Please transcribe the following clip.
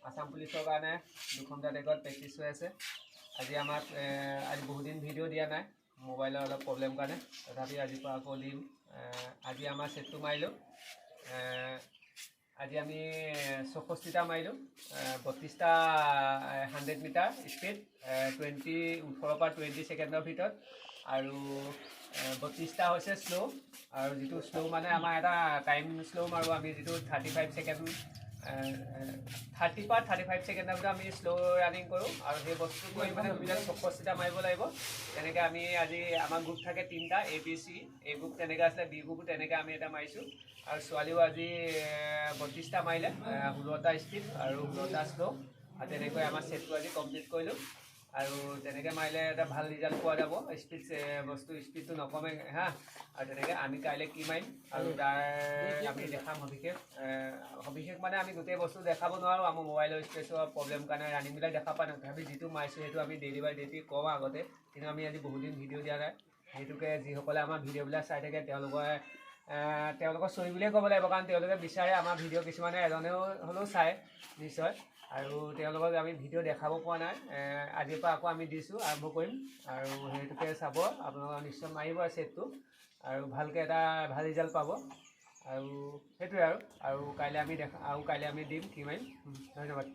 আসাম পুলিচৰ কাৰণে 2টা ট্ৰেকত প্ৰেক্টিছ হৈ আছে। আজি আমাক আজি বহুত দিন ভিডিঅ' দিয়া নাই, মোবাইলৰ অলপ প্ৰব্লেম কাৰণে, তথাপি আজিৰ পৰা আকৌ দিম। আজি আমাৰ ছেটটো মাৰিলোঁ। আজি আমি 64টা মাৰিলোঁ, 32টা 100 মিটাৰ স্পীড, 18 পৰা 20 ছেকেণ্ডৰ ভিতৰত, আৰু 32টা হৈছে শ্ল', আৰু যিটো শ্ল' মানে আমাৰ এটা টাইম শ্ল' মাৰোঁ আমি, যিটো 35 ছেকেণ্ড 30 পৰা 35 ছেকেণ্ডৰ ভিতৰত আমি শ্ল' ৰানিং কৰোঁ, আৰু সেই বস্তু কৰি মানে 64টা মাৰিব লাগিব। তেনেকৈ আমি আজি আমাৰ গ্ৰুপ থাকে 3টা, ABC, A গ্ৰুপ তেনেকৈ আছিলে, B গ্ৰুপো তেনেকৈ আমি এটা মাৰিছোঁ। আৰু ছোৱালীও আজি 32টা মাৰিলে, 16টা স্পীড আৰু 16টা শ্ল', আৰু তেনেকৈ আমাৰ ছেটটো আজি কমপ্লিট কৰিলোঁ। আৰু তেনেকৈ মাৰিলে এটা ভাল ৰিজাল্ট পোৱা যাব, স্পীডটো নকমে হা। আৰু তেনেকৈ আমি কাইলৈ কি মাৰিম আৰু তাৰ আমি দেখাম সবিশেষ মানে আমি গোটেই বস্তু দেখাব নোৱাৰোঁ, আমাৰ মোবাইলৰ স্পেচৰ প্ৰব্লেম কাৰণে ৰানিংবিলাক দেখা পাই নহয়। তথাপি যিটো মাৰিছোঁ সেইটো আমি ডেইলি বাই ডেইলি কওঁ আগতে, কিন্তু আমি আজি বহুত দিন ভিডিঅ' দিয়া নাই। সেইটোকে যিসকলে আমাৰ ভিডিঅ'বিলাক চাই থাকে তেওঁলোকৰ চৰি বুলিয়ে ক'ব লাগিব, কাৰণ তেওঁলোকে বিচাৰে আমাৰ ভিডিঅ' কিছুমানে এজনেও হ'লেও চায় নিশ্চয়, আৰু তেওঁলোকক আমি ভিডিঅ' দেখাব পৰা নাই। আজিৰ পৰা আকৌ আমি দিছোঁ, আৰম্ভ কৰিম, আৰু সেইটোকে চাব আপোনালোকে নিশ্চয় মাৰিব ছেটটো, আৰু ভালকৈ এটা ভাল ৰিজাল্ট পাব। আৰু সেইটোৱে আৰু কাইলৈ আমি দিম কি মাৰিম। ধন্যবাদ।